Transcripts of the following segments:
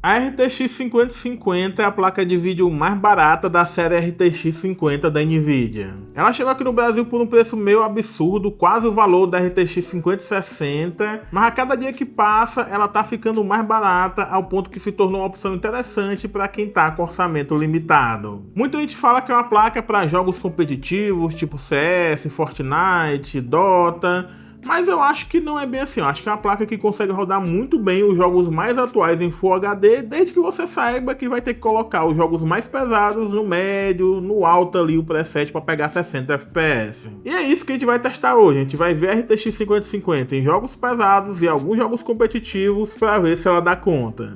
A RTX 5050 é a placa de vídeo mais barata da série RTX 50 da Nvidia. Ela chegou aqui no Brasil por um preço meio absurdo, quase o valor da RTX 5060, mas a cada dia que passa ela tá ficando mais barata ao ponto que se tornou uma opção interessante para quem tá com orçamento limitado. Muita gente fala que é uma placa para jogos competitivos tipo CS, Fortnite, Dota, mas eu acho que não é bem assim. Eu acho que é uma placa que consegue rodar muito bem os jogos mais atuais em Full HD, desde que você saiba que vai ter que colocar os jogos mais pesados no médio, no alto ali o preset para pegar 60 FPS. E é isso que a gente vai testar hoje. A gente vai ver a RTX 5050 em jogos pesados e alguns jogos competitivos para ver se ela dá conta.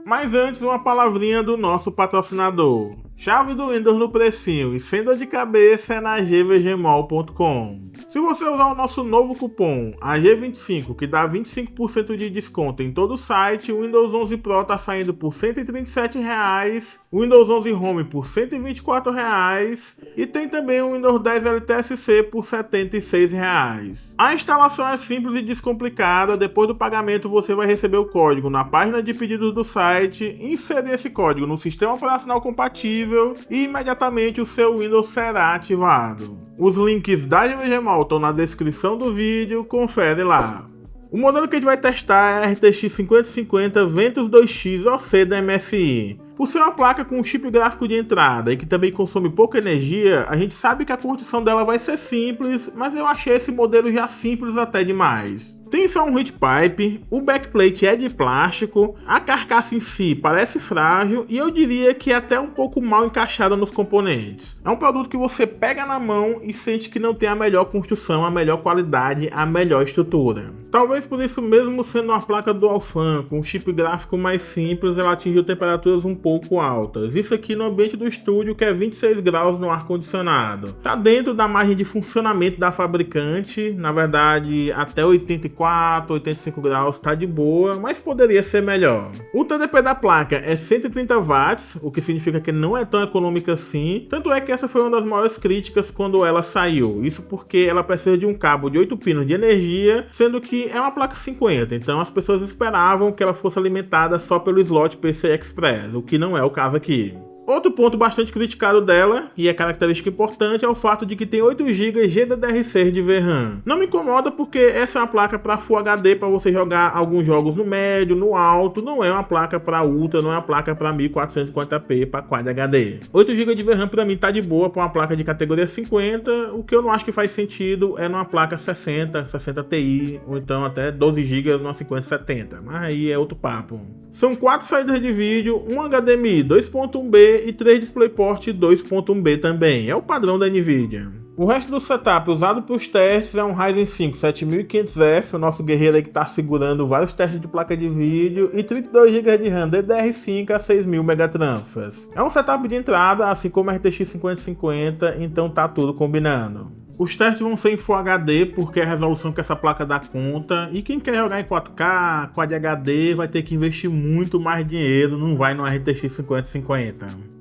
Mas antes, uma palavrinha do nosso patrocinador. Chave do Windows no precinho e sem dor de cabeça é na gvgmall.com. Se você usar o nosso novo cupom AG25, que dá 25% de desconto em todo o site, o Windows 11 Pro tá saindo por R$ 137,00, o Windows 11 Home por R$ 124,00 e tem também o Windows 10 LTSC por R$ 76,00. A instalação é simples e descomplicada. Depois do pagamento você vai receber o código na página de pedidos do site, inserir esse código no sistema operacional compatível e imediatamente o seu Windows será ativado. Os links da GVGMall estão na descrição do vídeo, confere lá. O modelo que a gente vai testar é a RTX 5050 Ventus 2X OC da MSI. Por ser uma placa com um chip gráfico de entrada e que também consome pouca energia, a gente sabe que a construção dela vai ser simples, mas eu achei esse modelo já simples até demais. Tem só um heat pipe, o backplate é de plástico, a carcaça em si parece frágil e eu diria que é até um pouco mal encaixada nos componentes. É um produto que você pega na mão e sente que não tem a melhor construção, a melhor qualidade, a melhor estrutura. Talvez por isso mesmo, sendo uma placa dual fan com um chip gráfico mais simples, ela atingiu temperaturas um pouco altas. Isso aqui no ambiente do estúdio, que é 26 graus no ar condicionado. Tá dentro da margem de funcionamento da fabricante, na verdade até 84, 85 graus tá de boa, mas poderia ser melhor. O TDP da placa é 130 watts, o que significa que não é tão econômica assim, tanto é que essa foi uma das maiores críticas quando ela saiu. Isso porque ela precisa de um cabo de 8 pinos de energia, sendo que é uma placa 50, então as pessoas esperavam que ela fosse alimentada só pelo slot PCI Express, o que não é o caso aqui. Outro ponto bastante criticado dela, e é característica importante, é o fato de que tem 8 GB GDDR6 de VRAM. Não me incomoda porque essa é uma placa para Full HD, para você jogar alguns jogos no médio, no alto, não é uma placa para Ultra, não é uma placa para 1440p para Quad HD. 8 GB de VRAM para mim tá de boa para uma placa de categoria 50, o que eu não acho que faz sentido é numa placa 60 Ti, ou então até 12 GB numa 5070, mas aí é outro papo. São 4 saídas de vídeo, um HDMI 2.1B e 3 DisplayPort 2.1B também, é o padrão da Nvidia. O resto do setup usado para os testes é um Ryzen 5 7500F, o nosso guerreiro aí que está segurando vários testes de placa de vídeo, e 32 GB de RAM DDR5 a 6000 megatransfers. É um setup de entrada, assim como a RTX 5050, então tá tudo combinando. Os testes vão ser em Full HD porque é a resolução que essa placa dá conta, e quem quer jogar em 4K, Quad HD, vai ter que investir muito mais dinheiro, não vai no RTX 5050.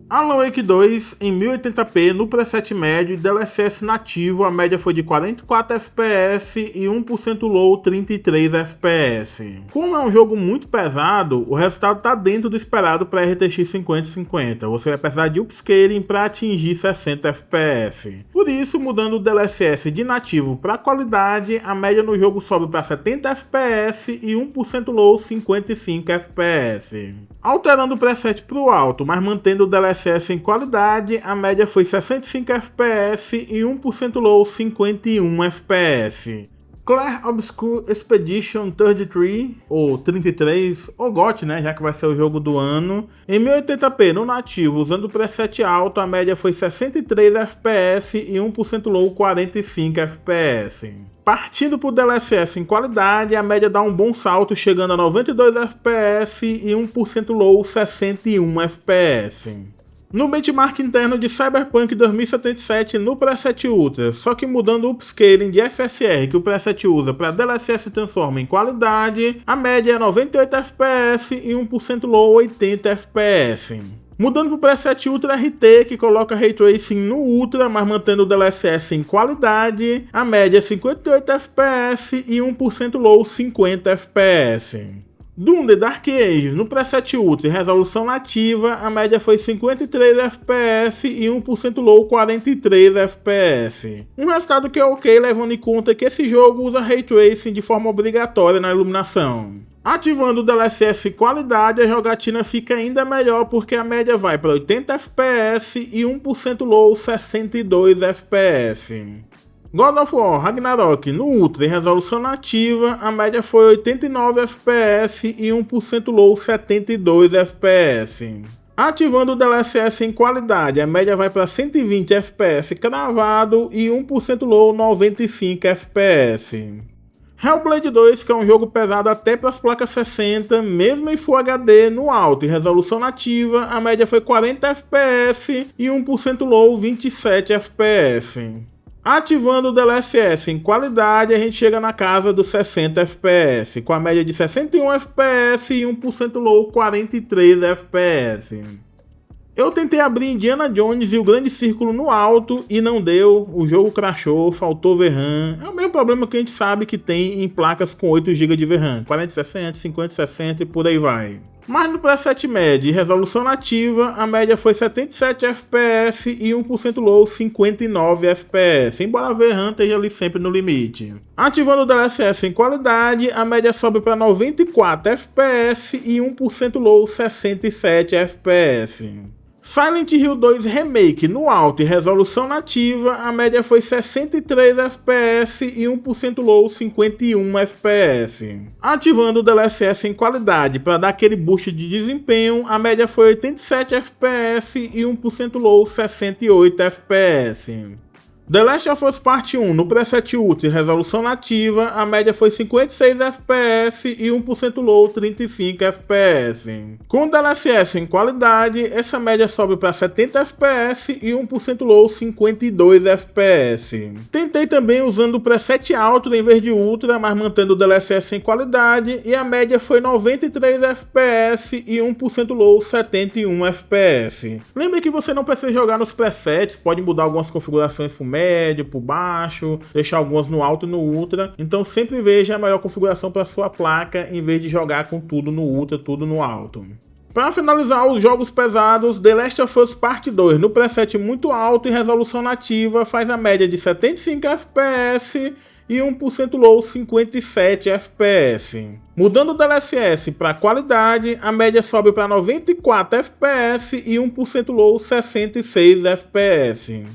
Alan Wake 2 em 1080p no preset médio e DLSS nativo, a média foi de 44 FPS e 1% low 33 FPS. Como é um jogo muito pesado, o resultado está dentro do esperado para RTX 5050, você vai precisar de upscaling para atingir 60 FPS. Por isso, mudando o DLSS de nativo para qualidade, a média no jogo sobe para 70 FPS e 1% low 55 FPS. Alterando o preset para o alto, mas mantendo o DLSS em qualidade, a média foi 65 FPS e 1% low 51 FPS. Clair Obscure Expedition 33, ou 33, ou GOT, né, já que vai ser o jogo do ano. Em 1080p no nativo, usando o preset alto, a média foi 63 FPS e 1% low 45 FPS. Partindo para o DLSS em qualidade, a média dá um bom salto, chegando a 92 FPS e 1% low 61 FPS. No benchmark interno de Cyberpunk 2077 no preset Ultra, só que mudando o upscaling de FSR que o preset usa para DLSS transforma em qualidade, a média é 98 FPS e 1% low 80 FPS. Mudando para o preset Ultra RT, que coloca Ray Tracing no Ultra, mas mantendo o DLSS em qualidade, a média é 58 FPS e 1% low 50 FPS. Doom The Dark Ages no preset Ultra e resolução nativa, a média foi 53 FPS e 1% low 43 FPS. Um resultado que é ok, levando em conta que esse jogo usa Ray Tracing de forma obrigatória na iluminação. Ativando o DLSS qualidade, a jogatina fica ainda melhor porque a média vai para 80 FPS e 1% low 62 FPS. God of War Ragnarok no Ultra em resolução nativa, a média foi 89 FPS e 1% low 72 FPS. Ativando o DLSS em qualidade, a média vai para 120 FPS cravado e 1% low 95 FPS. Hellblade 2, que é um jogo pesado até para as placas 60, mesmo em Full HD no alto e resolução nativa, a média foi 40 FPS e 1% low 27 FPS. Ativando o DLSS em qualidade, a gente chega na casa dos 60 FPS, com a média de 61 FPS e 1% low 43 FPS. Eu tentei abrir Indiana Jones e o Grande Círculo no alto e não deu, o jogo crashou, faltou VRAM. É o mesmo problema que a gente sabe que tem em placas com 8 GB de VRAM, 4060, 5060 e por aí vai. Mas no preset médio e resolução nativa, a média foi 77 FPS e 1% low 59 FPS, embora a VRAM esteja ali sempre no limite. Ativando o DLSS em qualidade, a média sobe para 94 FPS e 1% low 67 FPS. Silent Hill 2 Remake no alto e resolução nativa, a média foi 63 FPS e 1% low 51 FPS. Ativando o DLSS em qualidade para dar aquele boost de desempenho, a média foi 87 FPS e 1% low 68 FPS. The Last of Us Part 1 no preset Ultra e resolução nativa, a média foi 56 FPS e 1% low 35 FPS. Com o DLSS em qualidade, essa média sobe para 70 FPS e 1% low 52 FPS. Tentei também usando o preset Ultra em vez de Ultra, mas mantendo o DLSS em qualidade, e a média foi 93 FPS e 1% low 71 FPS. Lembre que você não precisa jogar nos presets, pode mudar algumas configurações para médio, por baixo, deixar algumas no alto e no ultra, então sempre veja a melhor configuração para sua placa em vez de jogar com tudo no ultra, tudo no alto. Para finalizar os jogos pesados, The Last of Us Part 2 no preset muito alto e resolução nativa faz a média de 75 FPS e 1% low 57 FPS. Mudando o DLSS para qualidade, a média sobe para 94 FPS e 1% low 66 FPS.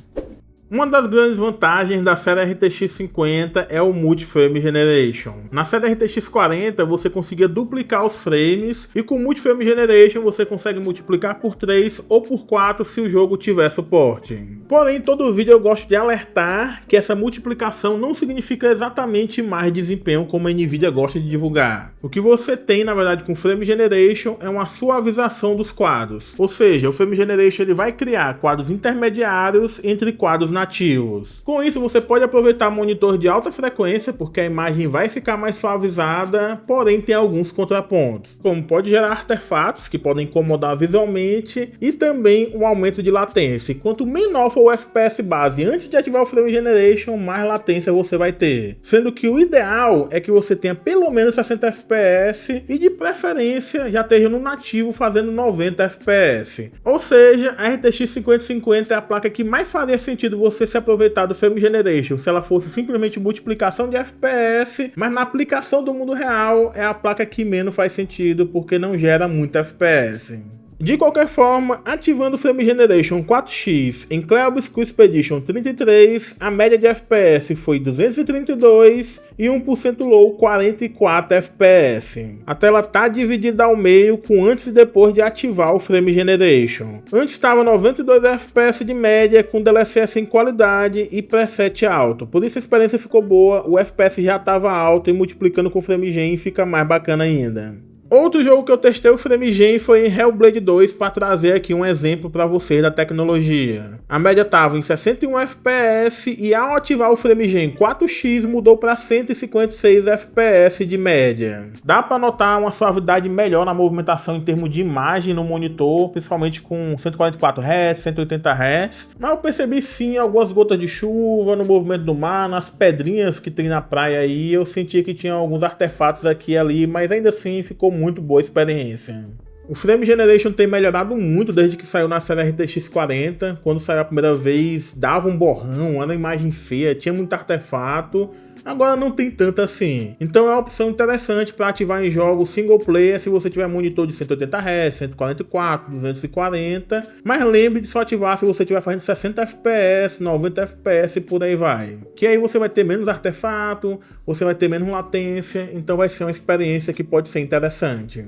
Uma das grandes vantagens da série RTX 50 é o Multi-Frame Generation. Na série RTX 40 você conseguia duplicar os frames e com o Multi-Frame Generation você consegue multiplicar por 3 ou por 4 se o jogo tiver suporte. Porém, todo vídeo eu gosto de alertar que essa multiplicação não significa exatamente mais desempenho como a Nvidia gosta de divulgar. O que você tem na verdade com o Frame Generation é uma suavização dos quadros. Ou seja, o Frame Generation ele vai criar quadros intermediários entre quadros nativos. Com isso você pode aproveitar monitor de alta frequência porque a imagem vai ficar mais suavizada, porém tem alguns contrapontos, como pode gerar artefatos que podem incomodar visualmente e também um aumento de latência. E quanto menor for o FPS base antes de ativar o Frame Generation, mais latência você vai ter. Sendo que o ideal é que você tenha pelo menos 60 FPS e de preferência já esteja no nativo fazendo 90 FPS. Ou seja, a RTX 5050 é a placa que mais faria sentido você se aproveitar do Frame Generation se ela fosse simplesmente multiplicação de FPS, mas na aplicação do mundo real é a placa que menos faz sentido porque não gera muito FPS. De qualquer forma, ativando o Frame Generation 4X em Clear Obscure Expedition 33, a média de FPS foi 232 e 1% low 44 FPS. A tela tá dividida ao meio com antes e depois de ativar o Frame Generation. Antes estava 92 FPS de média com DLSS em qualidade e preset alto, por isso a experiência ficou boa, o FPS já estava alto e multiplicando com o Frame Gen fica mais bacana ainda. Outro jogo que eu testei o Frame Gen foi em Hellblade 2 para trazer aqui um exemplo para vocês da tecnologia. A média estava em 61 FPS e ao ativar o Frame Gen 4X mudou para 156 FPS de média. Dá para notar uma suavidade melhor na movimentação em termos de imagem no monitor, principalmente com 144 Hz, 180 Hz, mas eu percebi sim algumas gotas de chuva no movimento do mar, nas pedrinhas que tem na praia aí, eu senti que tinha alguns artefatos aqui e ali, mas ainda assim ficou muito boa experiência. O Frame Generation tem melhorado muito desde que saiu na série RTX 40. Quando saiu a primeira vez, dava um borrão, era uma imagem feia, tinha muito artefato. Agora não tem tanto assim. Então é uma opção interessante para ativar em jogos single player se você tiver monitor de 180 Hz, 144, 240. Mas lembre de só ativar se você estiver fazendo 60 FPS, 90 FPS e por aí vai. Que aí você vai ter menos artefato, você vai ter menos latência, então vai ser uma experiência que pode ser interessante.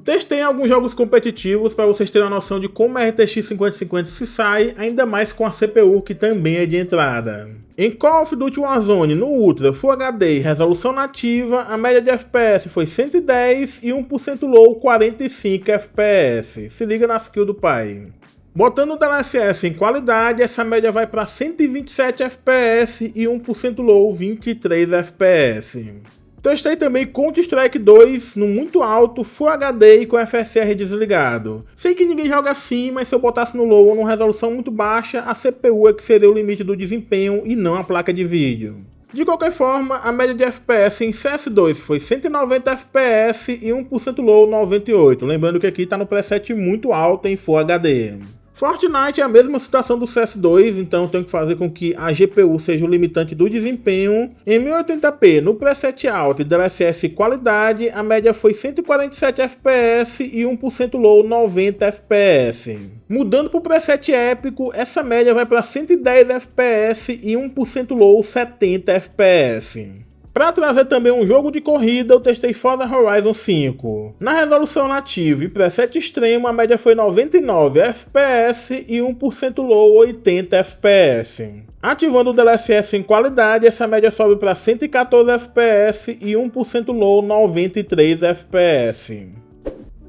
Testei alguns jogos competitivos para vocês terem a noção de como a RTX 5050 se sai, ainda mais com a CPU que também é de entrada. Em Call of Duty Warzone, no Ultra, Full HD e resolução nativa, a média de FPS foi 110 e 1% low 45 FPS. Se liga na skill do pai. Botando o DLSS em qualidade, essa média vai para 127 FPS e 1% low 23 FPS. Testei também Counter-Strike 2 no muito alto, Full HD e com FSR desligado. Sei que ninguém joga assim, mas se eu botasse no low ou numa resolução muito baixa, a CPU é que seria o limite do desempenho e não a placa de vídeo. De qualquer forma, a média de FPS em CS2 foi 190 FPS e 1% low 98, lembrando que aqui está no preset muito alto em Full HD. Fortnite é a mesma situação do CS2, então tenho que fazer com que a GPU seja o limitante do desempenho. Em 1080p, no preset alto e DLSS qualidade, a média foi 147 FPS e 1% low 90 FPS. Mudando para o preset épico, essa média vai para 110 FPS e 1% low 70 FPS. Para trazer também um jogo de corrida, eu testei Forza Horizon 5. Na resolução nativa e preset extremo, a média foi 99 FPS e 1% low 80 FPS. Ativando o DLSS em qualidade, essa média sobe para 114 FPS e 1% low 93 FPS.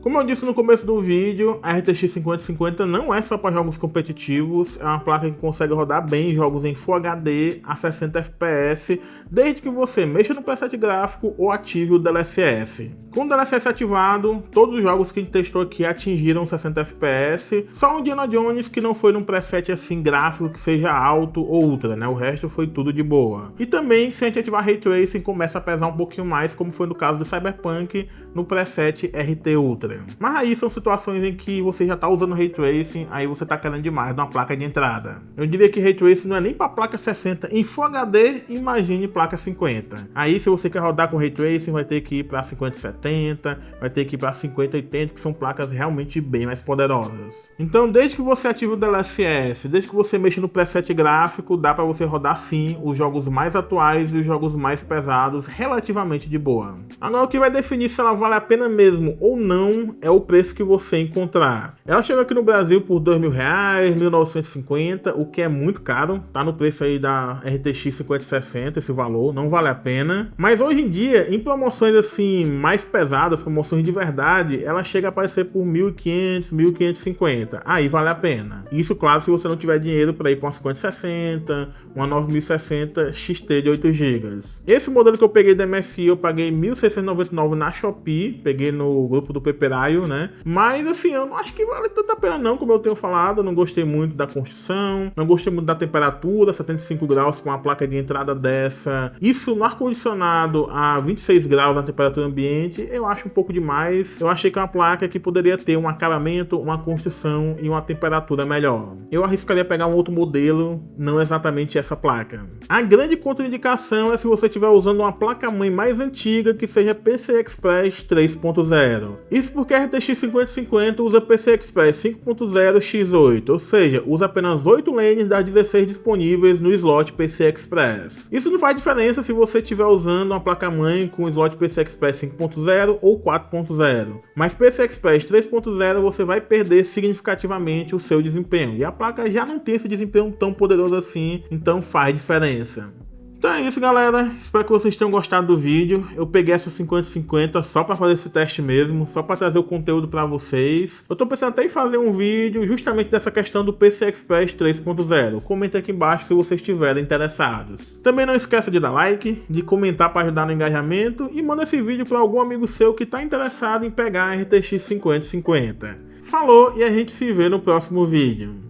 Como eu disse no começo do vídeo, a RTX 5050 não é só para jogos competitivos, é uma placa que consegue rodar bem jogos em Full HD a 60 FPS, desde que você mexa no preset gráfico ou ative o DLSS. Com o DLSS ativado, todos os jogos que a gente testou aqui atingiram 60 FPS, só o Indiana Jones que não foi num preset assim gráfico que seja alto ou ultra, né? O resto foi tudo de boa. E também, se a gente ativar Ray Tracing, começa a pesar um pouquinho mais, como foi no caso do Cyberpunk no preset RT Ultra. Mas aí são situações em que você já está usando Ray Tracing, aí você está querendo demais de uma placa de entrada. Eu diria que Ray Tracing não é nem para placa 60 em Full HD, imagine placa 50. Aí se você quer rodar com Ray Tracing, vai ter que ir para 5070, vai ter que ir para 5080, que são placas realmente bem mais poderosas. Então, desde que você ative o DLSS, desde que você mexa no preset gráfico, dá para você rodar sim os jogos mais atuais e os jogos mais pesados relativamente de boa. Agora, o que vai definir se ela vale a pena mesmo ou não é o preço que você encontrar. Ela chegou aqui no Brasil por R$2.000, R$1.950, o que é muito caro, tá no preço aí da RTX 5060, esse valor, não vale a pena. Mas hoje em dia, em promoções assim mais pesadas, promoções de verdade, ela chega a aparecer por R$1.500, R$1.550, aí vale a pena. Isso, claro, se você não tiver dinheiro para ir para uma 5060, uma 9060 XT de 8 GB. Esse modelo que eu peguei da MSI, eu paguei R$1.699 na Shopee, peguei no grupo do Peperaio, né? Mas assim, eu não acho que vale tanta pena não, como eu tenho falado, eu não gostei muito da construção, não gostei muito da temperatura, 75 graus com uma placa de entrada dessa. Isso no ar-condicionado a 26 graus na temperatura ambiente, eu acho um pouco demais. Eu achei que é uma placa que poderia ter um acabamento, uma construção e uma temperatura melhor. Eu arriscaria pegar um outro modelo, não exatamente essa placa. A grande contraindicação é se você estiver usando uma placa-mãe mais antiga que seja PCI Express 3.0. Isso porque a RTX 5050 usa PCI Express 5.0 X8, ou seja, usa apenas 8 lanes das 16 disponíveis no slot PCI Express. Isso não faz diferença se você estiver usando uma placa-mãe com slot PCI Express 5.0 ou 4.0, mas PCI Express 3.0 você vai perder significativamente o seu desempenho, e a placa já não tem esse desempenho tão poderoso assim, então faz diferença. Então é isso, galera, espero que vocês tenham gostado do vídeo. Eu peguei essa 5050 só para fazer esse teste mesmo, só para trazer o conteúdo para vocês. Eu tô pensando até em fazer um vídeo justamente dessa questão do PCI Express 3.0. Comenta aqui embaixo se vocês estiverem interessados. Também não esqueça de dar like, de comentar para ajudar no engajamento e manda esse vídeo para algum amigo seu que está interessado em pegar a RTX 5050. Falou e a gente se vê no próximo vídeo.